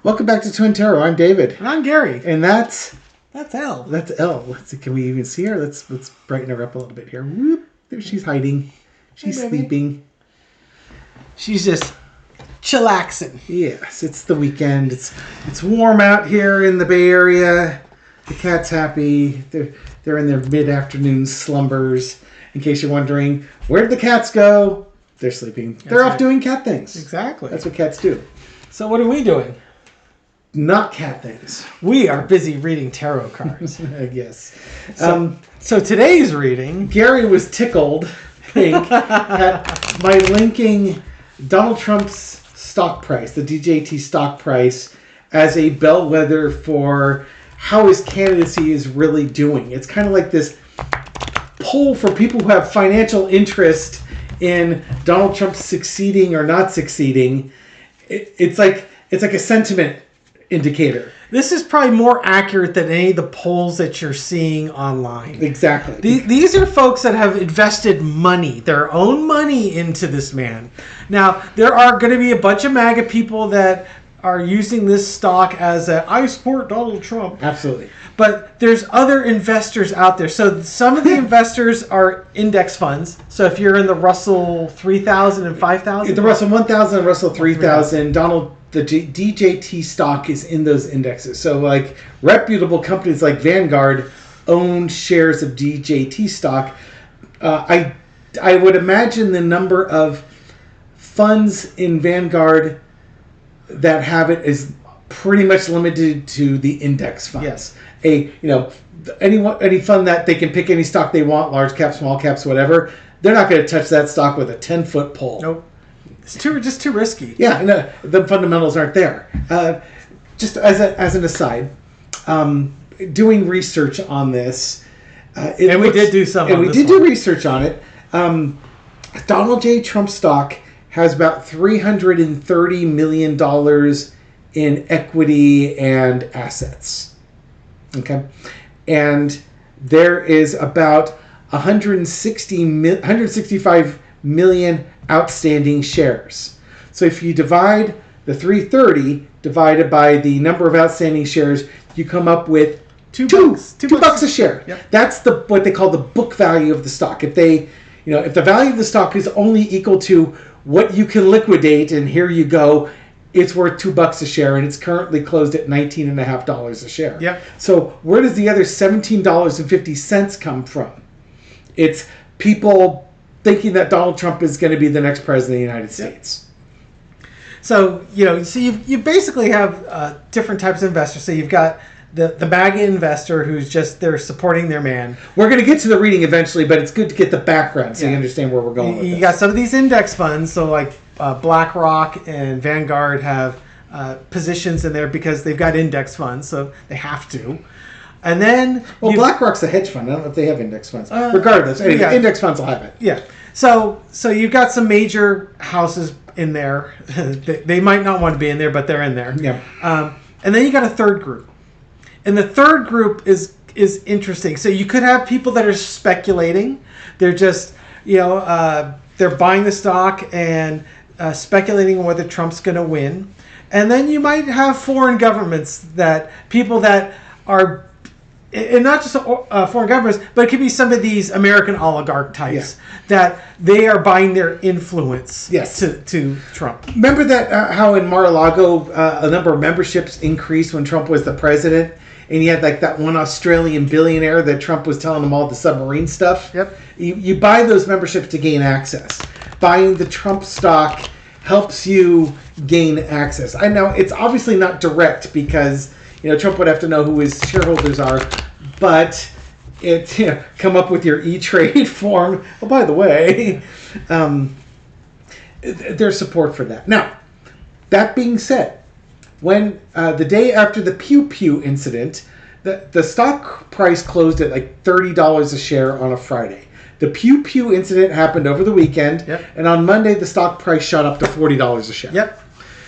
Welcome back to Twin Tarot. I'm David. And I'm Gary. And that's Elle. That's Elle. Can we even see her? Let's brighten her up a little bit here. Whoop. There she's hiding. She's sleeping. She's just chillaxing. Yes, it's the weekend. It's warm out here in the Bay Area. The cat's happy. They're in their mid-afternoon slumbers. In case you're wondering, where did the cats go? They're sleeping. They're off doing cat things. Exactly. That's what cats do. So what are we doing? Not cat things. We are busy reading tarot cards. Yes. So today's reading... Gary was tickled, pink, at my linking Donald Trump's stock price, the DJT stock price, as a bellwether for how his candidacy is really doing. It's kind of like this poll for people who have financial interest in Donald Trump succeeding or not succeeding. It's like a sentiment indicator. This is probably more accurate than any of the polls that you're seeing online. Exactly. These are folks that have invested money, their own money, into this man. Now, there are going to be a bunch of MAGA people that are using this stock as I support Donald Trump. Absolutely. But there's other investors out there. So some of the investors are index funds. So if you're in the Russell 3000 and 5000. The Russell 1000 and Russell 3000, the DJT stock is in those indexes. So like reputable companies like Vanguard own shares of DJT stock. I would imagine the number of funds in Vanguard that have it is pretty much limited to the index funds. Yes. Any fund that they can pick any stock they want, large caps, small caps, whatever, they're not going to touch that stock with a 10-foot pole. Nope. It's just too risky. Yeah, no, the fundamentals aren't there. Just as an aside, doing research on this, we did do some. And we did do research on it. Donald J. Trump stock has about $330 million in equity and assets. Okay, and there is about 165 million outstanding shares. So if you divide the 330 divided by the number of outstanding shares, you come up with two bucks a share. Yep. That's what they call the book value of the stock. If the value of the stock is only equal to what you can liquidate, and here you go, it's worth $2 a share, and it's currently closed at $19.50 a share. Yep. So where does the other $17.50 come from? It's people thinking that Donald Trump is going to be the next president of the United States. So you basically have different types of investors. So you've got the MAGA investor who's just they're supporting their man. We're going to get to the reading eventually, but it's good to get the background so you understand where we're going with this. You got some of these index funds, so like BlackRock and Vanguard have positions in there because they've got index funds, so they have to. And then BlackRock's a hedge fund. I don't know if they have index funds. Regardless, anyway, index funds will have it. Yeah. So you've got some major houses in there. They might not want to be in there, but they're in there. Yeah. And then you got a third group. And the third group is interesting. So you could have people that are speculating. They're just, they're buying the stock and speculating on whether Trump's going to win. And then you might have foreign governments people that are, and not just foreign governments, but it could be some of these American oligarch types that they are buying their influence to Trump. Remember that how in Mar-a-Lago a number of memberships increased when Trump was the president? And he had like that one Australian billionaire that Trump was telling him all the submarine stuff. Yep. You buy those memberships to gain access. Buying the Trump stock helps you gain access. I know it's obviously not direct because Trump would have to know who his shareholders are, but come up with your E-Trade form. Oh, by the way, there's support for that. Now, that being said, when the day after the Pew Pew incident, the stock price closed at like $30 a share on a Friday. The Pew Pew incident happened over the weekend, and on Monday the stock price shot up to $40 a share. Yep.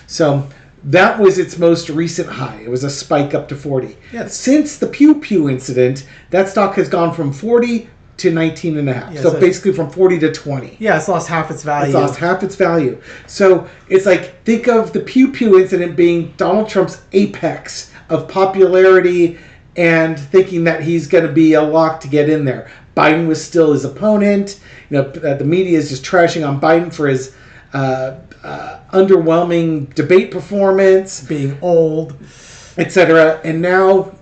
So that was its most recent high. It was a spike up to 40. Yes. Since the Pew Pew incident, that stock has gone from 40 to 19.5. Yeah, so so basically from 40 to 20. Yeah, it's lost half its value. It's lost half its value. So it's like, think of the Pew Pew incident being Donald Trump's apex of popularity and thinking that he's going to be a lock to get in there. Biden was still his opponent. The media is just trashing on Biden for his underwhelming debate performance, being old, etc. And now,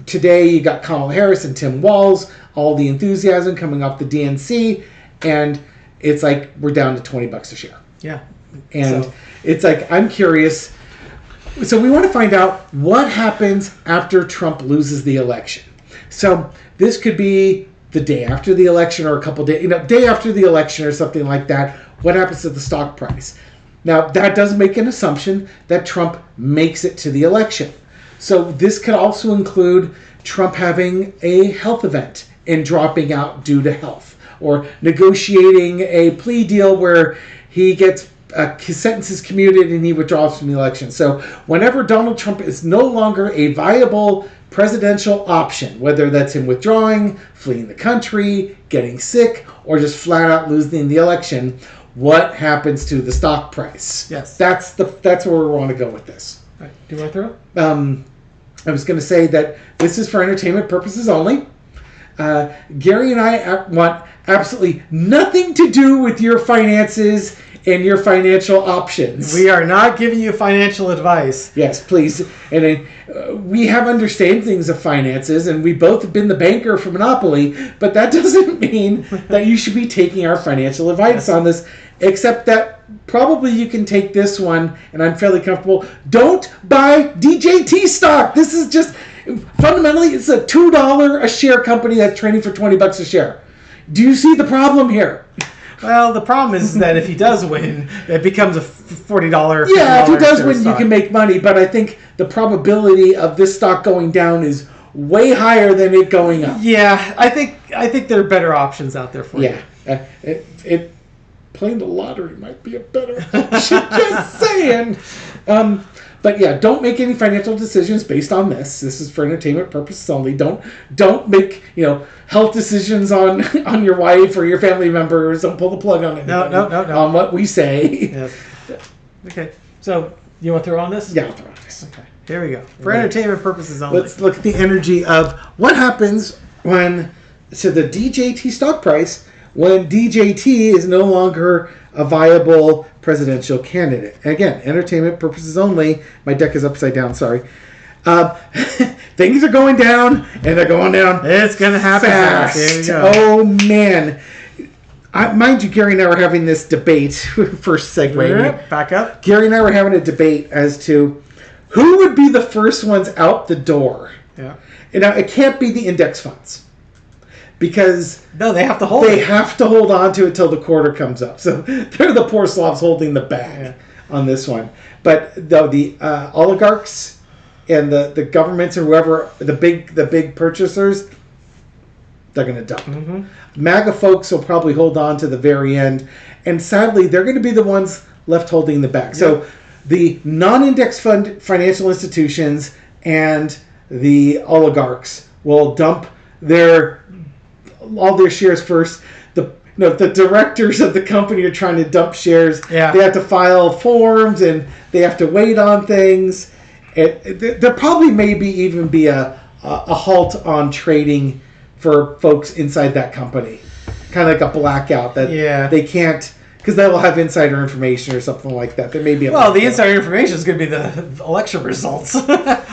today, you got Kamala Harris and Tim Walz, all the enthusiasm coming off the DNC, and it's like we're down to $20 a share. Yeah. And it's like, I'm curious. So we want to find out what happens after Trump loses the election. So this could be the day after the election or a couple days, day after the election or something like that. What happens to the stock price? Now, that does make an assumption that Trump makes it to the election. So this could also include Trump having a health event and dropping out due to health, or negotiating a plea deal where he gets his sentence is commuted and he withdraws from the election. So whenever Donald Trump is no longer a viable presidential option, whether that's him withdrawing, fleeing the country, getting sick, or just flat out losing the election, what happens to the stock price? Yes. That's where we want to go with this. All right. Do you want to throw? I was going to say that this is for entertainment purposes only. Gary and I want absolutely nothing to do with your finances and your financial options. We are not giving you financial advice. Yes, please. And we have understandings of finances, and we both have been the banker for Monopoly, but that doesn't mean that you should be taking our financial advice on this, except that probably you can take this one, and I'm fairly comfortable. Don't buy DJT stock. This is just, fundamentally, it's a $2 a share company that's trading for $20 a share. Do you see the problem here? Well, the problem is that if he does win, it becomes a $40. Yeah, if he does win, stock. you can make money. But I think the probability of this stock going down is way higher than it going up. Yeah, I think there are better options out there for you. Yeah, playing the lottery might be a better option. Just saying. But yeah, don't make any financial decisions based on this. This is for entertainment purposes only. Don't make health decisions on your wife or your family members. Don't pull the plug on anybody. No. On what we say. Yes. Okay. So you want to throw on this? Yeah, I'll throw on this. Okay. Here we go. For entertainment purposes only. Let's look at the energy of what happens the DJT stock price when DJT is no longer a viable presidential candidate. Again, entertainment purposes only. My deck is upside down, sorry. Things are going down, and they're going down. It's going to happen fast. Here we go. Oh, man. Mind you, Gary and I were having this debate. First segue. Back up. Gary and I were having a debate as to who would be the first ones out the door. Yeah. And now, it can't be the index funds. Because they have to hold They have to hold on to it till the quarter comes up. So they're the poor slobs holding the bag on this one. But the oligarchs and the governments or whoever, the big purchasers, they're going to dump. Mm-hmm. MAGA folks will probably hold on to the very end. And sadly, they're going to be the ones left holding the bag. Yeah. So the non-index fund financial institutions and the oligarchs will dump all their shares first. The directors of the company are trying to dump shares. Yeah. They have to file forms and they have to wait on things. There probably maybe even be a halt on trading for folks inside that company. Kind of like a blackout that they can't, because they will have insider information or something like that. There may be the insider information is going to be the election results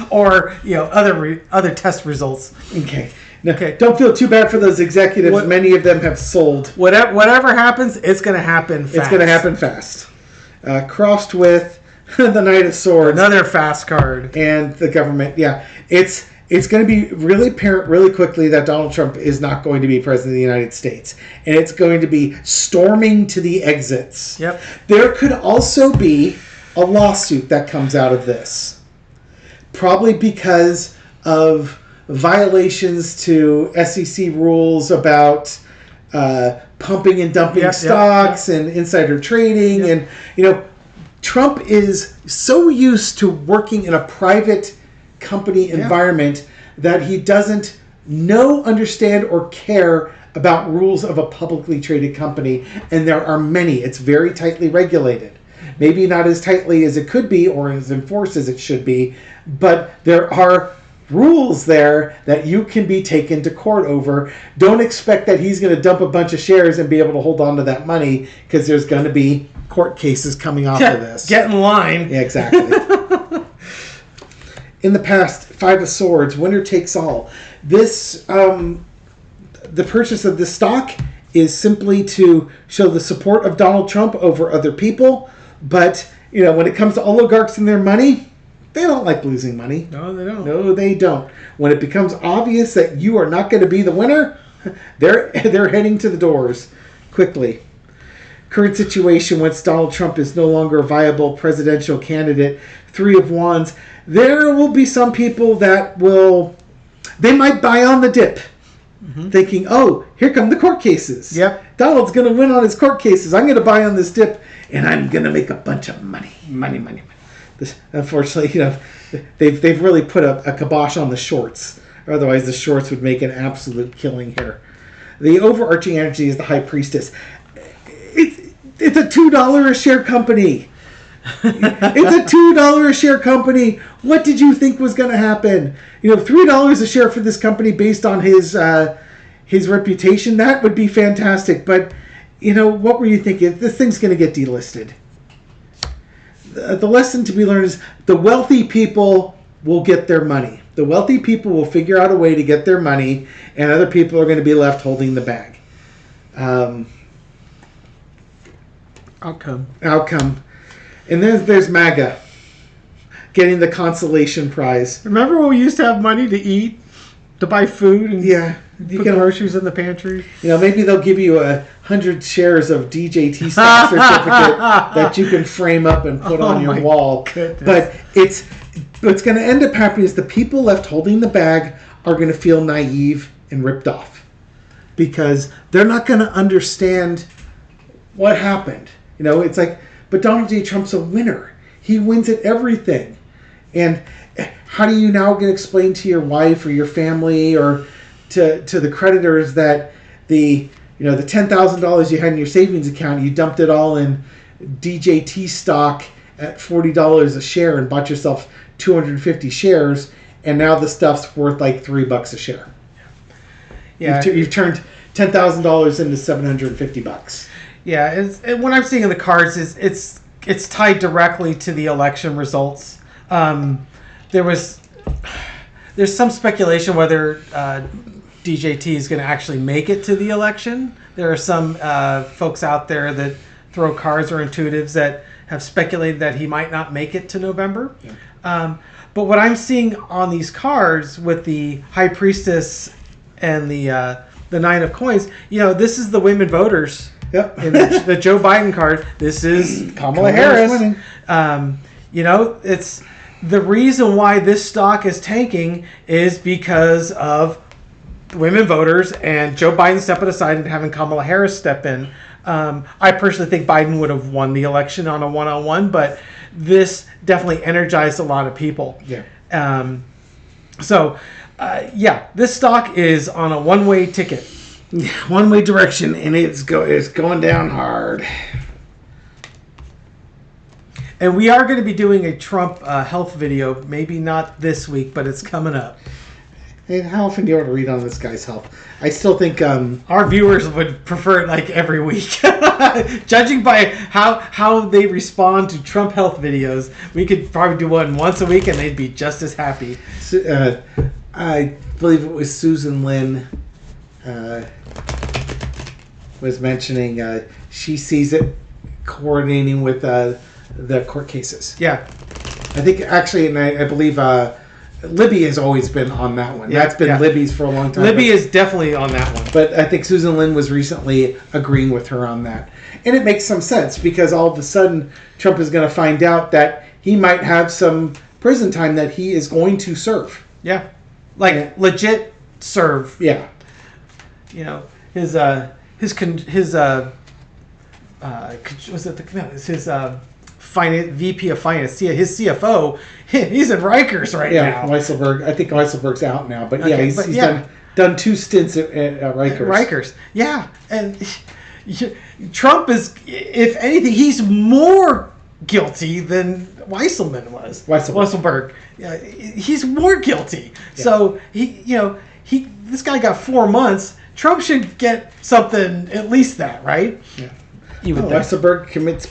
or other test results. Okay. Okay. Don't feel too bad for those executives. Many of them have sold. Whatever happens, it's going to happen fast. It's going to happen fast. Crossed with the Knight of Swords. Another fast card. And the government. Yeah. It's going to be really apparent really quickly that Donald Trump is not going to be president of the United States. And it's going to be storming to the exits. Yep. There could also be a lawsuit that comes out of this. Probably because of violations to SEC rules about pumping and dumping stocks and insider trading. Yep. And, Trump is so used to working in a private company environment that he doesn't know, understand, or care about rules of a publicly traded company, and there are many. It's very tightly regulated. Maybe not as tightly as it could be or as enforced as it should be, but there are rules there that you can be taken to court over. Don't expect that he's going to dump a bunch of shares and be able to hold on to that money, because there's going to be court cases coming off of this. Get in line. Yeah, exactly. In the past, Five of Swords, winner takes all. This, the purchase of this stock is simply to show the support of Donald Trump over other people. But, when it comes to oligarchs and their money, they don't like losing money. No, they don't. No, they don't. When it becomes obvious that you are not going to be the winner, they're heading to the doors quickly. Current situation, once Donald Trump is no longer a viable presidential candidate, Three of Wands, there will be some people that they might buy on the dip, thinking, oh, here come the court cases. Yep. Donald's going to win on his court cases. I'm going to buy on this dip, and I'm going to make a bunch of money. Money. Unfortunately, they've really put a kibosh on the shorts. Otherwise, the shorts would make an absolute killing here. The overarching energy is the High Priestess. It's a $2 a share company. It's a $2 a share company. What did you think was going to happen? $3 a share for this company based on his reputation, that would be fantastic. But, what were you thinking? This thing's going to get delisted. The lesson to be learned is the wealthy people will get their money. The wealthy people will figure out a way to get their money, and other people are going to be left holding the bag. Outcome. And then there's MAGA getting the consolation prize. Remember when we used to have money to eat, to buy food, and put groceries in the pantry? Maybe they'll give you 100 shares of DJT stock certificate that you can frame up and put on your wall. Goodness. But what's going to end up happening is the people left holding the bag are going to feel naive and ripped off, because they're not going to understand what happened. It's like, but Donald J. Trump's a winner. He wins at everything. And how do you now get explained to your wife or your family or to the creditors that the $10,000 you had in your savings account, you dumped it all in DJT stock at $40 a share and bought yourself 250 shares, and now the stuff's worth like $3 a share. Yeah, you've turned $10,000 into $750. Yeah, what I'm seeing in the cards is it's tied directly to the election results. There's some speculation whether DJT is going to actually make it to the election. There are some folks out there that throw cards or intuitives that have speculated that he might not make it to November. Yeah. But what I'm seeing on these cards with the High Priestess and the Nine of Coins, this is the women voters. Yep. In the Joe Biden card, this is Kamala Harris. It's the reason why this stock is tanking is because of women voters and Joe Biden stepping aside and having Kamala Harris step in. I personally think Biden would have won the election on a one-on-one, but this definitely energized a lot of people. Yeah. This stock is on a one-way ticket. One-way direction, and it's going down hard. And we are going to be doing a Trump health video, maybe not this week, but it's coming up. Hey, how often do you want to read on this guy's health? I still think our viewers would prefer it like every week. Judging by how they respond to Trump health videos, we could probably do one once a week, and they'd be just as happy. I believe it was Susan Lin was mentioning she sees it coordinating with the court cases. Yeah. I think actually, and I believe Libby has always been on that one. Yeah, That's been Libby's for a long time. Libby is definitely on that one. But I think Susan Lin was recently agreeing with her on that. And it makes some sense because all of a sudden Trump is going to find out that he might have some prison time that he is going to serve. Yeah. Legit serve. Yeah. His VP of Finance, his CFO, he's in Rikers right now. Weisselberg. I think Weisselberg's out now, but okay, he's done done 2 stints at Rikers. Rikers, yeah, and Trump is, if anything, he's more guilty than Weisselman was. Weisselberg. Yeah, he's more guilty. Yeah. So this guy got 4 months. Trump should get something at least that, right? Yeah. Weisselberg commits.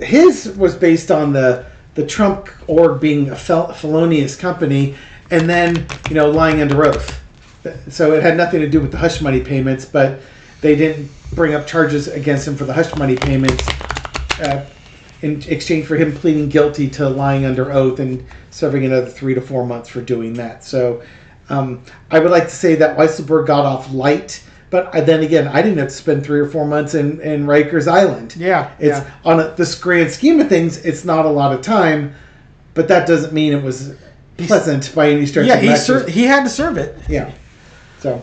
His was based on the Trump org being a felonious company, and then lying under oath. So it had nothing to do with the hush money payments, but they didn't bring up charges against him for the hush money payments in exchange for him pleading guilty to lying under oath and serving another 3 to 4 months for doing that. So I would like to say that Weisselberg got off light, but then again, I didn't have to spend 3 or 4 months in Rikers Island. It's on this grand scheme of things, it's not a lot of time, but that doesn't mean it was pleasant by any stretch of the imagination. He had to serve it. Yeah. So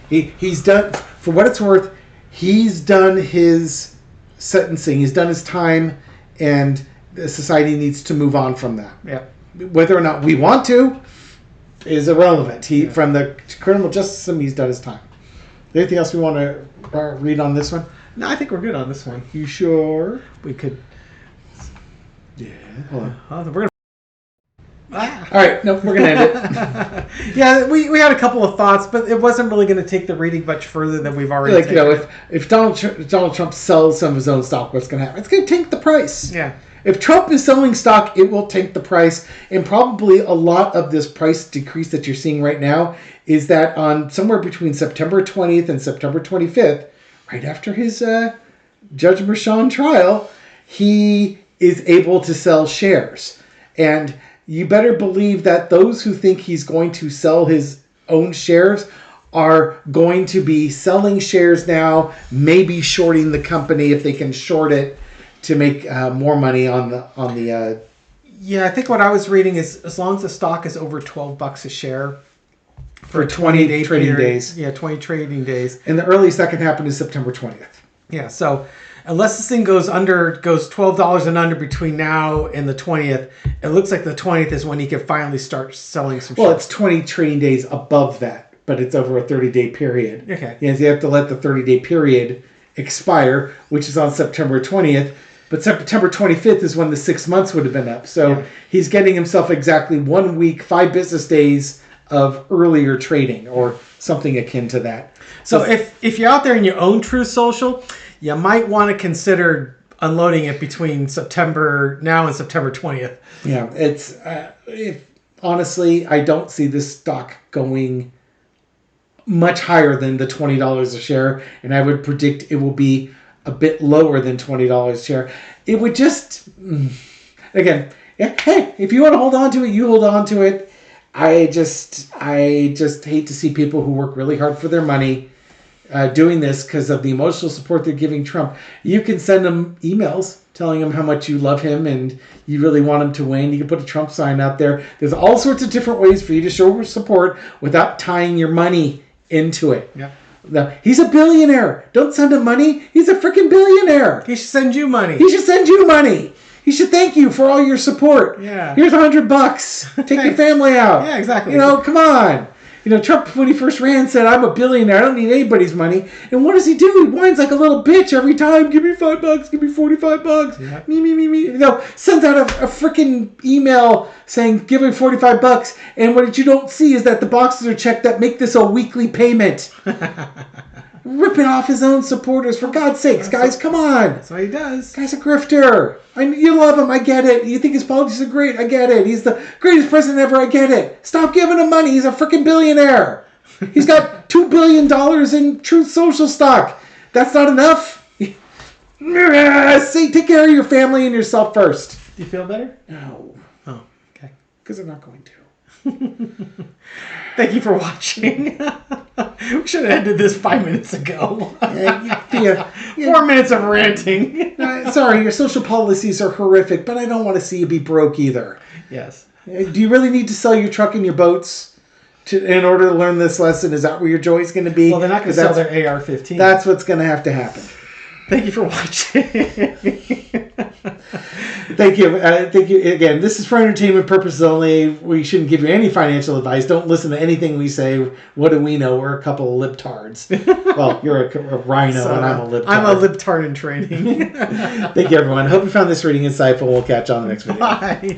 he's done, for what it's worth, he's done his sentencing, he's done his time, and the society needs to move on from that. Yeah. Whether or not we want to is irrelevant. From the criminal justice system, he's done his time. Anything else we want to read on this one? No, I think we're good on this one. You sure? We could. Yeah. Hold on. We're gonna. All right. Nope. We're gonna end it. Yeah, we had a couple of thoughts, but it wasn't really going to take the reading much further than we've already. Taken. If Donald Trump sells some of his own stock, what's going to happen? It's going to tank the price. Yeah. If Trump is selling stock, it will tank the price, and probably a lot of this price decrease that you're seeing right now is that on somewhere between September 20th and September 25th, right after his Judge Merchan trial, he is able to sell shares. And you better believe that those who think he's going to sell his own shares are going to be selling shares now, maybe shorting the company if they can short it to make more money on the. Yeah, I think what I was reading is as long as the stock is over $12 a share for 20 trading days. Yeah, 20 trading days. And the earliest that can happen is September 20th. Yeah, so unless this thing goes $12 and under between now and the 20th, it looks like the 20th is when he can finally start selling some shares. Well, it's 20 trading days above that, but it's over a 30-day period. Okay. Yeah, so you have to let the 30-day period expire, which is on September 20th. But September 25th is when the 6 months would have been up. So he's getting himself exactly 1 week, 5 business days of earlier trading or something akin to that. So if you're out there and you own Truth Social, you might want to consider unloading it between September now and September 20th. Yeah, it's honestly, I don't see this stock going much higher than the $20 a share, and I would predict it will be a bit lower than $20 a share. It would just, again, hey, if you want to hold on to it, you hold on to it. I just hate to see people who work really hard for their money doing this because of the emotional support they're giving Trump. You can send them emails telling him how much you love him and you really want him to win. You can put a Trump sign out there. There's all sorts of different ways for you to show support without tying your money into it. Yeah. No, he's a billionaire. Don't send him money. He's a freaking billionaire. He should send you money. He should send you money. He should thank you for all your support. Yeah. Here's $100. Take your family out. Yeah, exactly. Come on. Trump, when he first ran, said, I'm a billionaire. I don't need anybody's money. And what does he do? He whines like a little bitch every time. Give me $5. Give me $45. Yeah. Me. Sends out a freaking email saying, give me $45. And what you don't see is that the boxes are checked that make this a weekly payment. Ripping off his own supporters. For God's sakes, guys, come on. That's what he does. Guy's a grifter. You love him. I get it. You think his politics are great. I get it. He's the greatest president ever. I get it. Stop giving him money. He's a freaking billionaire. He's got $2 billion in Truth Social stock. That's not enough. See, take care of your family and yourself first. Do you feel better? No. Oh, okay. Because I'm not going to. Thank you for watching. We should have ended this 5 minutes ago. 4 minutes of ranting. Sorry, your social policies are horrific, but I don't want to see you be broke either. Yes. Do you really need to sell your truck and your boats in order to learn this lesson? Is that where your joy is going to be? Well, they're not going to sell their AR-15. That's what's going to have to happen. Thank you for watching. Thank you. Thank you again. This is for entertainment purposes only. We shouldn't give you any financial advice. Don't listen to anything we say. What do we know? We're a couple of libtards. Well, you're a rhino, and I'm a libtard. I'm a libtard in training. Thank you, everyone. Hope you found this reading insightful. We'll catch you on the next video. Bye.